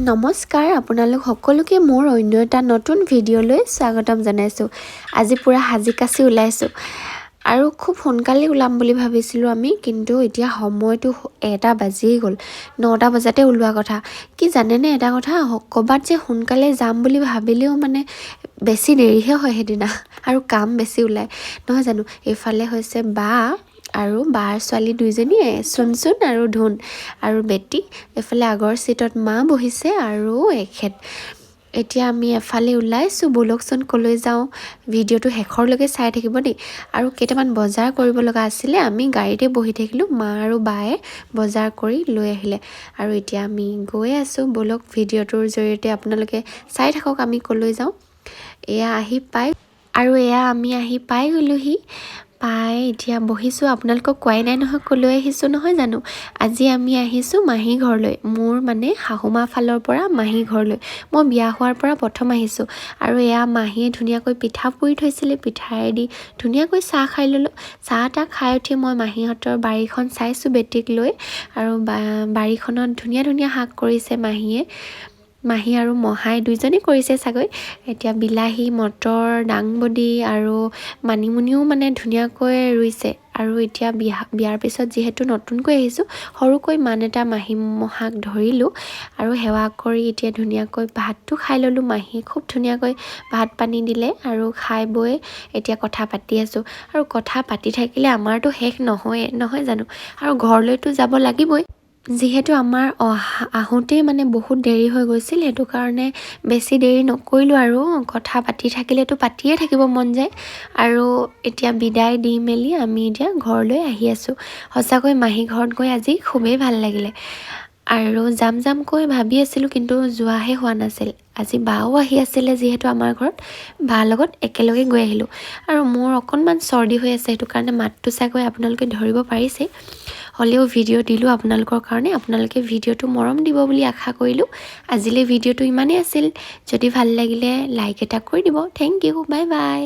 নমস্কাৰ আপোনালোক সকলোকে মোৰ অন্য এটা নতুন ভিডিঅ'লৈ স্বাগতম জনাইছোঁ। আজি পুৰা সাজি কাচি ওলাইছোঁ আৰু খুব সোনকালে ওলাম বুলি ভাবিছিলোঁ আমি, কিন্তু এতিয়া সময়টো 1টা বাজিয়ে গ'ল। 9টা বজাতে ওলোৱা কথা। কি জানেনে এটা কথা, ক'ৰবাত যে সোনকালে যাম বুলি ভাবিলেও মানে বেছি দেৰিহে হয় সেইদিনা আৰু কাম বেছি ওলায় নহয় জানো। এইফালে হৈছে বা আৰু বাৰ ছোৱালী দুইজনীয়ে, চুন আৰু ধুন আৰু বেটি। এফালে আগৰ চিটত মা বহিছে আৰু এখেত। এতিয়া আমি এফালে ওলাইছোঁ, ব'লকচোন ক'লৈ যাওঁ, ভিডিঅ'টো শেষৰলৈকে চাই থাকিব দেই। আৰু কেইটামান বজাৰ কৰিব লগা আছিলে, আমি গাড়ীতে বহি থাকিলোঁ, মা আৰু বায়ে বজাৰ কৰি লৈ আহিলে। আৰু এতিয়া আমি গৈ আছোঁ, ব'লক ভিডিঅ'টোৰ জৰিয়তে আপোনালোকে চাই থাকক আমি ক'লৈ যাওঁ। আমি আহি পাই গ'লোহি। এতিয়া বহিছোঁ। আপোনালোকক কোৱাই নাই নহয় ক'লৈ আহিছোঁ নহয় জানো। আজি আমি আহিছোঁ মাহী ঘৰলৈ, মোৰ মানে শাহুমা ফালৰ পৰা মাহী ঘৰলৈ। মই বিয়া হোৱাৰ পৰা প্ৰথম আহিছোঁ। আৰু মাহীয়ে ধুনীয়াকৈ পিঠা পুৰি থৈছিলে, পিঠাৰেদি ধুনীয়াকৈ চাহ খাই ল'লোঁ। চাহ খাই উঠি মই মাহীহঁতৰ বাৰীখন চাইছোঁ বেটিক লৈ। আৰু বাৰীখনত ধুনীয়া ধুনীয়া শাক কৰিছে মাহী আৰু মহাই দুইজনে কৰিছে চাগৈ। এতিয়া বিলাহী, মটৰ, দাংবডি আৰু মানিমুনিও মানে ধুনীয়াকৈ ৰুইছে। আৰু এতিয়া বিয়াৰ পিছত যিহেতু নতুনকৈ আহিছোঁ, সৰুকৈ মান এটা মাহী মহাক ধৰিলোঁ আৰু সেৱা কৰি এতিয়া ধুনীয়াকৈ ভাতটো খাই ল'লোঁ। মাহীয়ে খুব ধুনীয়াকৈ ভাত পানী দিলে আৰু খাই বৈ এতিয়া কথা পাতি আছোঁ। আৰু কথা পাতি থাকিলে আমাৰতো শেষ নহয় জানো। আৰু ঘৰলৈতো যাব লাগিবই, যিহেতু আমাৰ আহোঁতেই মানে বহুত দেৰি হৈ গৈছিল, সেইটো কাৰণে বেছি দেৰি নকৰিলোঁ। আৰু কথা পাতি থাকিলেতো পাতিয়ে থাকিব মন যায়। আৰু এতিয়া বিদায় দি মেলি আমি এতিয়া ঘৰলৈ আহি আছোঁ। সঁচাকৈ মাহী ঘৰত গৈ আজি খুবেই ভাল লাগিলে। আৰু যামকৈ ভাবি আছিলোঁ, কিন্তু যোৱাহে হোৱা নাছিল। আজি বাও আহি আছিলে যিহেতু আমাৰ ঘৰত, বাৰ লগত একেলগে গৈ আহিলোঁ। আৰু মোৰ অকণমান চৰ্দি হৈ আছে, সেইটো কাৰণে মাতটো চাগৈ আপোনালোকে ধৰিব পাৰিছে। হ'লেও ভিডিঅ' দিলোঁ আপোনালোকৰ কাৰণে, আপোনালোকে ভিডিঅ'টো মৰম দিব বুলি আশা কৰিলোঁ। আজিলৈ ভিডিঅ'টো ইমানেই আছিল। যদি ভাল লাগিলে লাইক এটা কৰি দিব। Thank you, bye by.